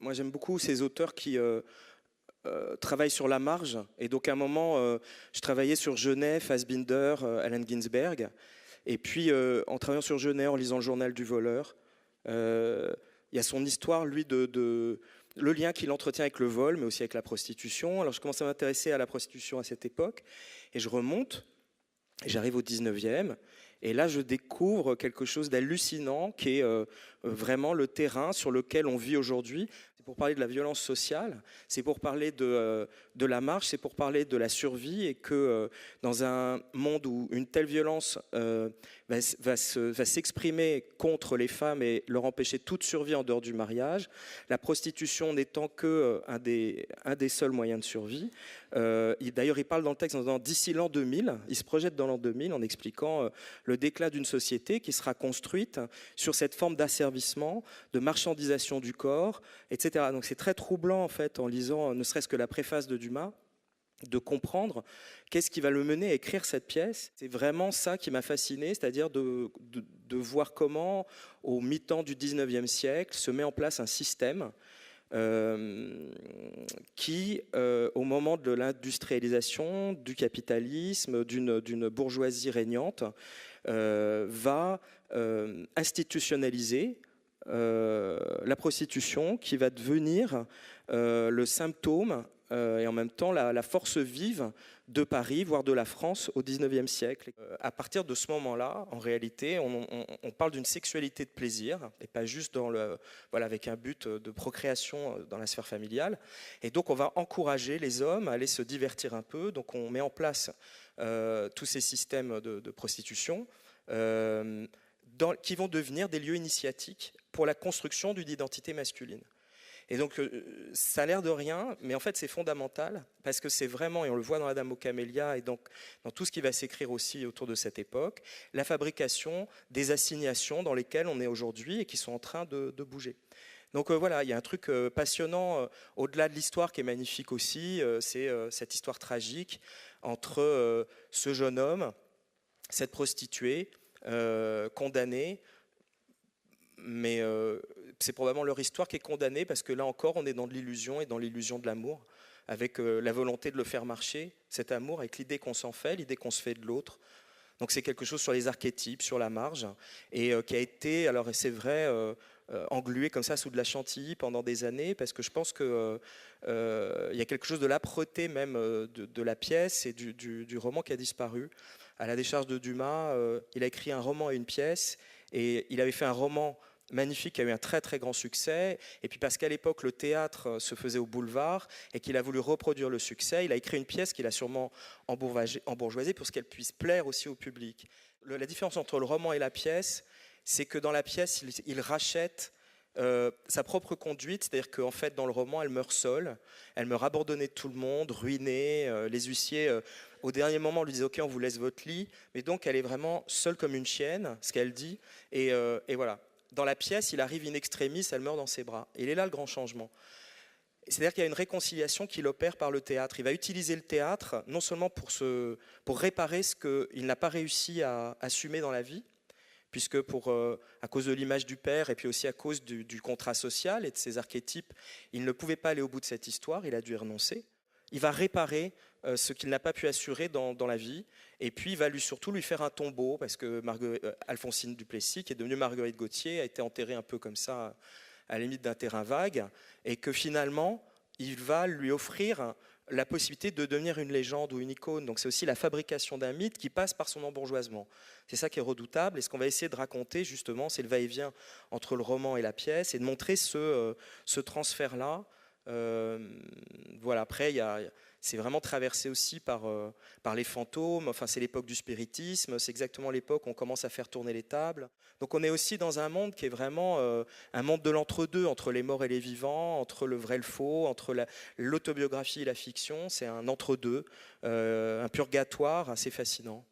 moi j'aime beaucoup ces auteurs qui travaillent sur la marge. Et donc à un moment, je travaillais sur Genet, Fassbinder, Allen Ginsberg. Et puis en travaillant sur Genet, en lisant le journal du voleur, il y a son histoire, lui, le lien qu'il entretient avec le vol, mais aussi avec la prostitution. Alors je commence à m'intéresser à la prostitution à cette époque, et je remonte, et j'arrive au 19e, et là je découvre quelque chose d'hallucinant qui est vraiment le terrain sur lequel on vit aujourd'hui. C'est pour parler de la violence sociale, c'est pour parler de la marche, c'est pour parler de la survie, et que dans un monde où une telle violence va s'exprimer contre les femmes et leur empêcher toute survie en dehors du mariage, la prostitution n'étant que un des seuls moyens de survie. D'ailleurs, il parle dans le texte en disant d'ici l'an 2000, il se projette dans l'an 2000 en expliquant le déclin d'une société qui sera construite sur cette forme d'asservissement, de marchandisation du corps, etc. Donc c'est très troublant en fait en lisant ne serait-ce que la préface de Dumas, de comprendre qu'est-ce qui va le mener à écrire cette pièce. C'est vraiment ça qui m'a fasciné, c'est-à-dire de voir comment, au mi-temps du 19e siècle, se met en place un système qui, au moment de l'industrialisation, du capitalisme, d'une bourgeoisie régnante, va institutionnaliser la prostitution, qui va devenir le symptôme et en même temps la force vive de Paris, voire de la France au XIXe siècle. À partir de ce moment-là, en réalité, on parle d'une sexualité de plaisir, et pas juste avec un but de procréation dans la sphère familiale. Et donc on va encourager les hommes à aller se divertir un peu. Donc on met en place tous ces systèmes de prostitution qui vont devenir des lieux initiatiques pour la construction d'une identité masculine. Et donc, ça a l'air de rien, mais en fait, c'est fondamental, parce que c'est vraiment, et on le voit dans la Dame aux camélias, et donc dans tout ce qui va s'écrire aussi autour de cette époque, la fabrication des assignations dans lesquelles on est aujourd'hui et qui sont en train de bouger. Donc voilà, il y a un truc passionnant, au-delà de l'histoire qui est magnifique aussi, c'est cette histoire tragique entre ce jeune homme, cette prostituée, condamnée, mais c'est probablement leur histoire qui est condamnée, parce que là encore, on est dans de l'illusion et dans l'illusion de l'amour, avec la volonté de le faire marcher, cet amour, avec l'idée qu'on s'en fait, l'idée qu'on se fait de l'autre. Donc c'est quelque chose sur les archétypes, sur la marge, et qui a été, alors c'est vrai, englué comme ça sous de la chantilly pendant des années, parce que je pense qu'il y a quelque chose de l'âpreté même de la pièce et du roman qui a disparu. À la décharge de Dumas, il a écrit un roman et une pièce, et il avait fait un roman magnifique qui a eu un très très grand succès, et puis parce qu'à l'époque le théâtre se faisait au boulevard et qu'il a voulu reproduire le succès, il a écrit une pièce qu'il a sûrement embourgeoisée pour qu'elle puisse plaire aussi au public. La différence entre le roman et la pièce, c'est que dans la pièce il rachète sa propre conduite, c'est-à-dire qu'en fait dans le roman elle meurt seule, elle meurt abandonnée de tout le monde, ruinée, les huissiers au dernier moment lui disent ok, on vous laisse votre lit, mais donc elle est vraiment seule comme une chienne, ce qu'elle dit, et voilà. Dans la pièce, il arrive in extremis, elle meurt dans ses bras. Et il est là le grand changement. C'est-à-dire qu'il y a une réconciliation qu'il opère par le théâtre. Il va utiliser le théâtre non seulement pour réparer ce qu'il n'a pas réussi à assumer dans la vie, puisque à cause de l'image du père et puis aussi à cause du contrat social et de ses archétypes, il ne pouvait pas aller au bout de cette histoire, il a dû y renoncer. Il va réparer ce qu'il n'a pas pu assurer dans la vie, et puis il va surtout lui faire un tombeau, parce que Alphonsine Duplessis, qui est devenue Marguerite Gauthier, a été enterrée un peu comme ça, à la limite d'un terrain vague, et que finalement, il va lui offrir la possibilité de devenir une légende ou une icône. Donc c'est aussi la fabrication d'un mythe qui passe par son embourgeoisement. C'est ça qui est redoutable, et ce qu'on va essayer de raconter justement, c'est le va-et-vient entre le roman et la pièce, et de montrer ce transfert-là. Voilà, après, c'est vraiment traversé aussi par les fantômes. Enfin, c'est l'époque du spiritisme, c'est exactement l'époque où on commence à faire tourner les tables. Donc on est aussi dans un monde qui est vraiment un monde de l'entre-deux, entre les morts et les vivants, entre le vrai et le faux, entre l'autobiographie et la fiction. C'est un entre-deux, un purgatoire assez fascinant.